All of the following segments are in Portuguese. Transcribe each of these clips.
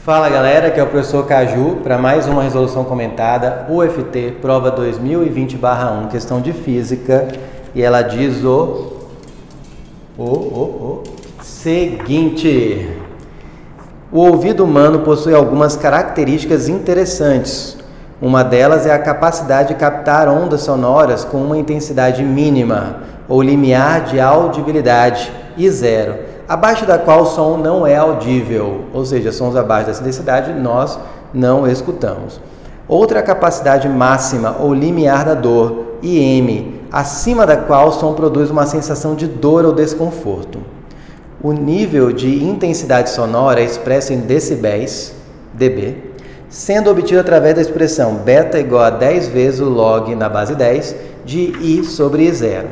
Fala galera, aqui é o professor Caju para mais uma resolução comentada, UFT, prova 2020/1, questão de física, e ela diz o seguinte: o ouvido humano possui algumas características interessantes. Uma delas é a capacidade de captar ondas sonoras com uma intensidade mínima, ou limiar de audibilidade, I0, abaixo da qual o som não é audível, ou seja, sons abaixo dessa intensidade nós não escutamos. Outra é a capacidade máxima, ou limiar da dor, IM, acima da qual o som produz uma sensação de dor ou desconforto. O nível de intensidade sonora é expresso em decibéis, dB, sendo obtido através da expressão beta igual a 10 vezes o log na base 10 de I sobre I0.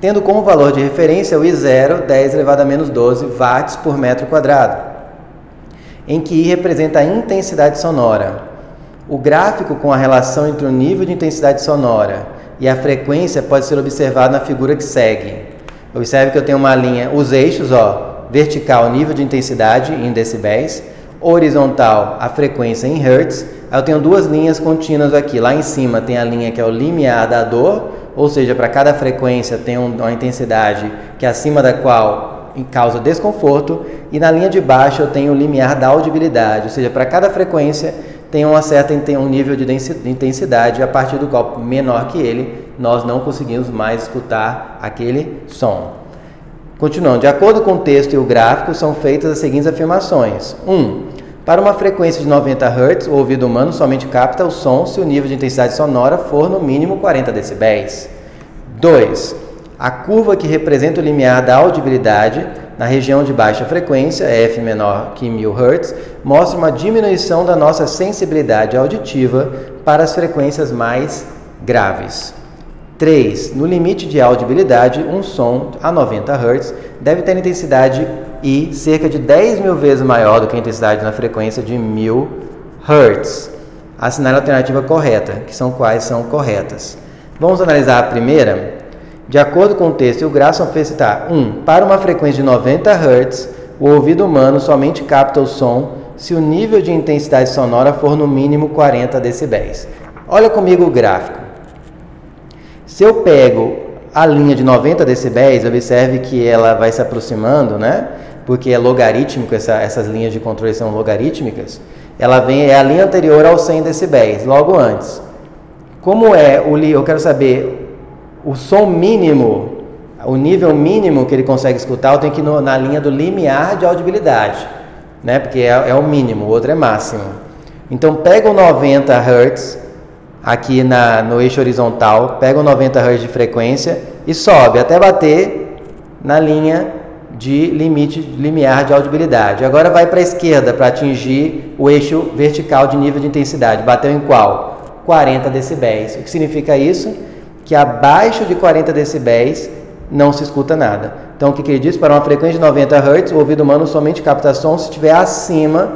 Tendo como valor de referência o I0, 10 elevado a menos 12 watts por metro quadrado, em que I representa a intensidade sonora. O gráfico com a relação entre o nível de intensidade sonora e a frequência pode ser observado na figura que segue. Observe que eu tenho uma linha, os eixos, vertical, nível de intensidade em decibéis, horizontal, a frequência em hertz. Aí eu tenho duas linhas contínuas aqui. Lá em cima tem a linha que é o limiar da dor, ou seja, para cada frequência tem uma intensidade que é acima da qual causa desconforto, e na linha de baixo eu tenho o limiar da audibilidade, ou seja, para cada frequência tem um nível de intensidade a partir do qual, menor que ele, nós não conseguimos mais escutar aquele som. Continuando, de acordo com o texto e o gráfico, são feitas as seguintes afirmações. 1. Para uma frequência de 90 Hz, o ouvido humano somente capta o som se o nível de intensidade sonora for no mínimo 40 decibéis. 2. A curva que representa o limiar da audibilidade na região de baixa frequência, F menor que 1000 Hz, mostra uma diminuição da nossa sensibilidade auditiva para as frequências mais graves. 3. No limite de audibilidade, um som a 90 Hz deve ter intensidade I cerca de 10.000 vezes maior do que a intensidade na frequência de 1000 Hz. Assinale a alternativa correta, que são quais são corretas. Vamos analisar a primeira. De acordo com o texto e o gráfico, são feitas. 1. Para uma frequência de 90 Hz, o ouvido humano somente capta o som se o nível de intensidade sonora for no mínimo 40 decibéis. Olha comigo o gráfico. Se eu pego a linha de 90 decibéis, observe que ela vai se aproximando, né? Porque é logarítmico, essas linhas de controle são logarítmicas. Ela é a linha anterior aos 100 decibéis, logo antes. Como eu quero saber o som mínimo, o nível mínimo que ele consegue escutar, eu tenho que ir na linha do limiar de audibilidade, né? Porque é o mínimo, o outro é máximo. Então pega o 90 Hz aqui no eixo horizontal, pega o 90 Hz de frequência e sobe até bater na linha de limiar de audibilidade. Agora vai para a esquerda para atingir o eixo vertical de nível de intensidade. Bateu em qual? 40 decibéis. O que significa isso? Que abaixo de 40 decibéis não se escuta nada. Então o que ele diz? Para uma frequência de 90 Hz, o ouvido humano somente capta som se estiver acima,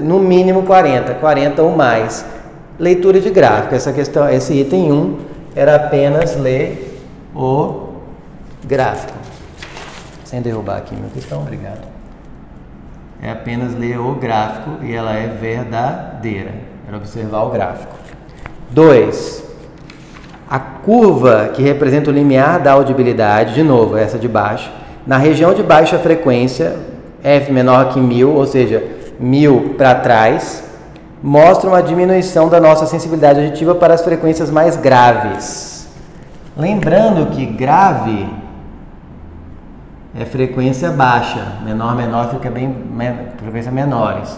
no mínimo 40 ou mais. Leitura de gráfico. Esse item 1 era apenas ler o gráfico. Sem derrubar aqui minha questão, obrigado. É apenas ler o gráfico e ela é verdadeira. Era observar o gráfico. 2. A curva que representa o limiar da audibilidade, de novo, essa de baixo, na região de baixa frequência, F menor que 1000, ou seja, 1000 para trás, mostra uma diminuição da nossa sensibilidade auditiva para as frequências mais graves. Lembrando que grave é frequência baixa, menor fica bem frequências menores.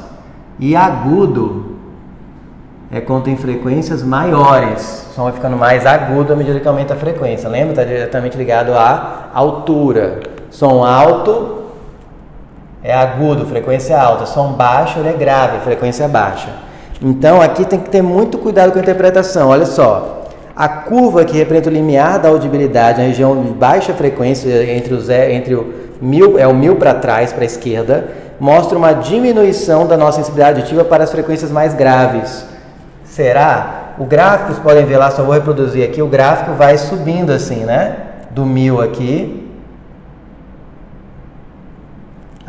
E agudo é quando tem frequências maiores. O som vai ficando mais agudo à medida que aumenta a frequência. Lembra? Está diretamente ligado à altura. Som alto é agudo, frequência alta. Som baixo ele é grave, frequência baixa. Então aqui tem que ter muito cuidado com a interpretação. Olha só, a curva que representa o limiar da audibilidade na região de baixa frequência, entre o 1000 para trás, para a esquerda, mostra uma diminuição da nossa sensibilidade auditiva para as frequências mais graves. Será? O gráfico, vocês podem ver lá, só vou reproduzir aqui, o gráfico vai subindo assim, né? Do 1000 aqui,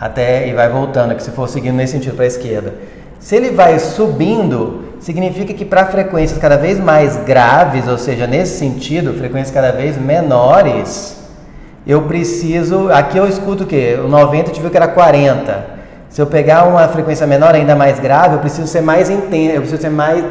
até e vai voltando, que se for seguindo nesse sentido para a esquerda. Se ele vai subindo, significa que para frequências cada vez mais graves, ou seja, nesse sentido, frequências cada vez menores, eu preciso... Aqui eu escuto o quê? O 90 eu tive que era 40. Se eu pegar uma frequência menor, ainda mais grave, eu preciso ser mais intenso, eu preciso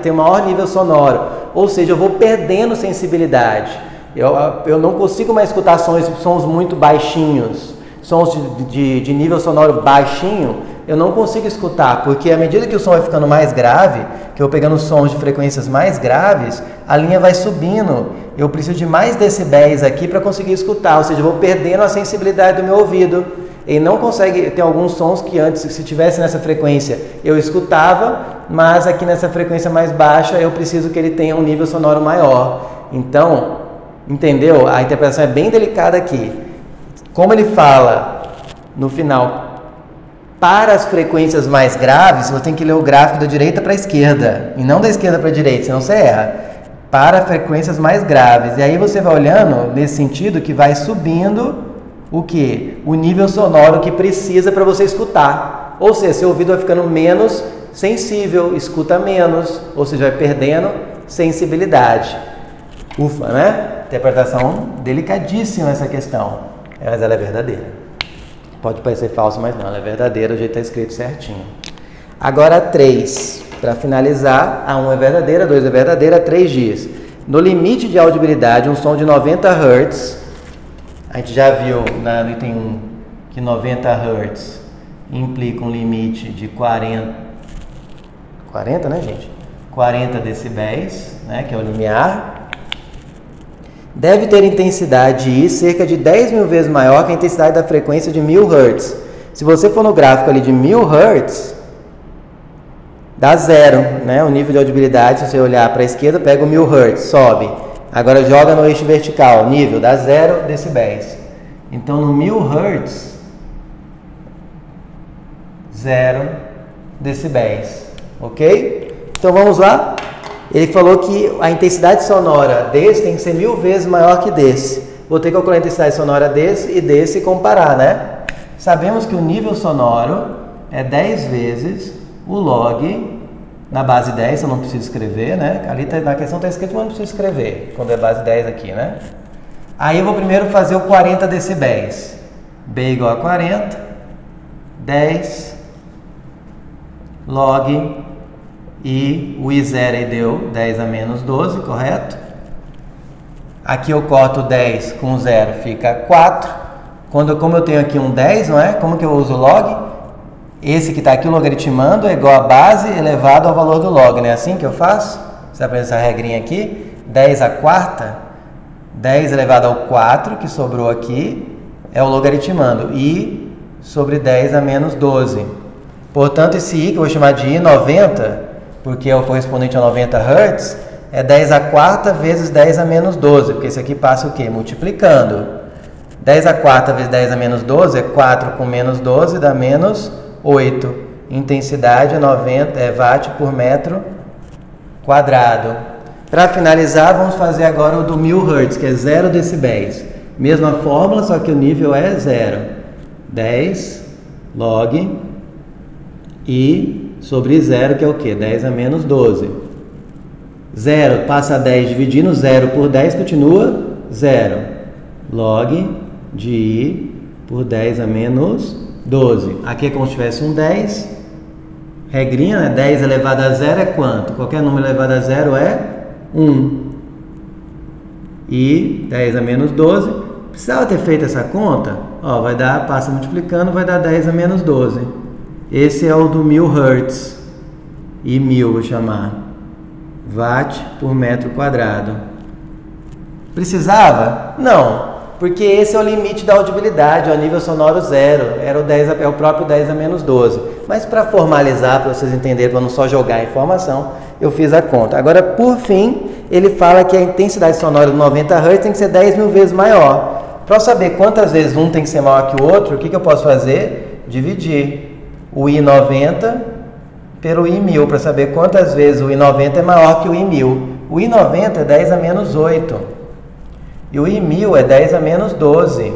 ter um maior nível sonoro. Ou seja, eu vou perdendo sensibilidade. Eu não consigo mais escutar sons muito baixinhos, sons de nível sonoro baixinho, eu não consigo escutar, porque à medida que o som vai ficando mais grave, que eu vou pegando sons de frequências mais graves, a linha vai subindo. Eu preciso de mais decibéis aqui para conseguir escutar, ou seja, eu vou perdendo a sensibilidade do meu ouvido. Ele não consegue, tem alguns sons que antes, se tivesse nessa frequência, eu escutava, mas aqui nessa frequência mais baixa, eu preciso que ele tenha um nível sonoro maior. Então, entendeu? A interpretação é bem delicada aqui. Como ele fala no final, para as frequências mais graves, você tem que ler o gráfico da direita para a esquerda, e não da esquerda para a direita, senão você erra. Para frequências mais graves. E aí você vai olhando nesse sentido que vai subindo o que? O nível sonoro que precisa para você escutar. Ou seja, seu ouvido vai ficando menos sensível, escuta menos, ou seja, vai perdendo sensibilidade. Ufa, né? Interpretação delicadíssima essa questão, mas ela é verdadeira. Pode parecer falso, mas não, ela é verdadeira, o jeito está escrito certinho. Agora 3, para finalizar, a 1 é verdadeira, a 2 é verdadeira, a 3 diz: no limite de audibilidade, um som de 90 Hz, a gente já viu no item 1 que 90 Hz implica um limite de 40, né, gente? 40 decibéis, né, que é o limiar. Deve ter intensidade I cerca de 10.000 vezes maior que a intensidade da frequência de 1000 Hz. Se você for no gráfico ali de 1000 Hz, dá 0, né? O nível de audibilidade, se você olhar para a esquerda, pega o 1000 Hz, sobe. Agora joga no eixo vertical, nível, dá 0 decibéis. Então no 1000 Hz, 0 decibéis, ok? Então vamos lá. Ele falou que a intensidade sonora desse tem que ser 1000 vezes maior que desse. Vou ter que calcular a intensidade sonora desse e comparar, né? Sabemos que o nível sonoro é 10 vezes o log na base 10, eu não preciso escrever, né? Ali na questão está escrito, mas não preciso escrever, quando é base 10 aqui, né? Aí eu vou primeiro fazer o 40 decibéis. B igual a 40, 10, log, e o I0 aí deu 10 a menos 12, correto? Aqui eu corto 10 com 0, fica 4. Como eu tenho aqui um 10, não é? Como que eu uso o log? Esse que está aqui, o logaritmando, é igual a base elevado ao valor do log, não é assim que eu faço? Você aprende essa regrinha aqui? 10 a quarta, 10 elevado ao 4, que sobrou aqui, é o logaritmando. I sobre 10 a menos 12. Portanto, esse I, que eu vou chamar de I90, porque é o correspondente a 90 Hz, é 10 a quarta vezes 10 a menos 12, porque esse aqui passa o quê? Multiplicando. 10 a quarta vezes 10 a menos 12 é 4 com menos 12, dá menos 8. Intensidade é 90 watt por metro quadrado. Para finalizar, vamos fazer agora o do 1000 Hz, que é 0 decibéis. Mesma fórmula, só que o nível é 0. 10 log I sobre 0, que é o quê? 10 a menos 12. 0 passa a 10 dividindo, 0 por 10 continua 0. Log de I por 10 a menos 12. Aqui é como se tivesse um 10. Regrinha, né? 10 elevado a 0 é quanto? Qualquer número elevado a 0 é 1. E 10 a menos 12. Precisava ter feito essa conta? Ó, vai dar, passa multiplicando, vai dar 10 a menos 12. Esse é o do 1000 Hz. E 1000 vou chamar. Watt por metro quadrado. Precisava? Não. Porque esse é o limite da audibilidade, o nível sonoro 0, é o próprio 10 a menos 12. Mas para formalizar, para vocês entenderem, para não só jogar a informação, eu fiz a conta. Agora, por fim, ele fala que a intensidade sonora do 90 Hz tem que ser 10.000 vezes maior. Para eu saber quantas vezes um tem que ser maior que o outro, o que eu posso fazer? Dividir o I90 pelo I1000, para saber quantas vezes o I90 é maior que o I1000. O I90 é 10 a menos 8. E o I1000 é 10 a menos 12.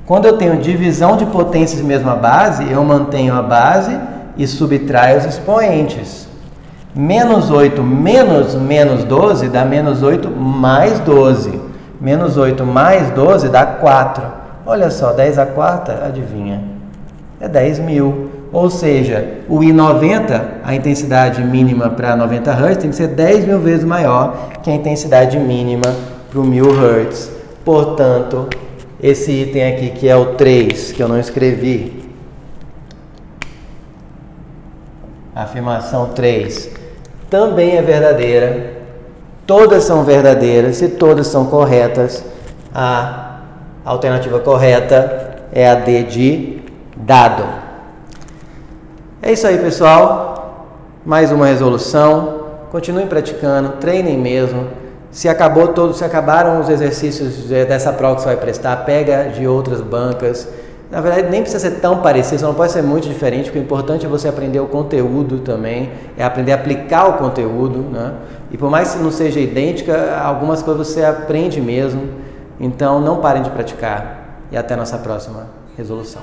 Quando eu tenho divisão de potências mesma base, eu mantenho a base e subtraio os expoentes. Menos 8 menos menos 12 dá menos 8 mais 12. Menos 8 mais 12 dá 4. Olha só, 10 a quarta, adivinha? É 10.000. Ou seja, o I90, a intensidade mínima para 90 Hz, tem que ser 10.000 vezes maior que a intensidade mínima para o 1.000 Hz. Portanto, esse item aqui, que é o 3, que eu não escrevi, a afirmação 3, também é verdadeira. Todas são verdadeiras e todas são corretas. A alternativa correta é a D de dado. É isso aí, pessoal. Mais uma resolução. Continuem praticando, treinem mesmo. Se acabaram os exercícios dessa prova que você vai prestar, pega de outras bancas. Na verdade, nem precisa ser tão parecido, não pode ser muito diferente, porque o importante é você aprender o conteúdo também, é aprender a aplicar o conteúdo, né? E por mais que não seja idêntica, algumas coisas você aprende mesmo. Então, não parem de praticar. E até a nossa próxima resolução.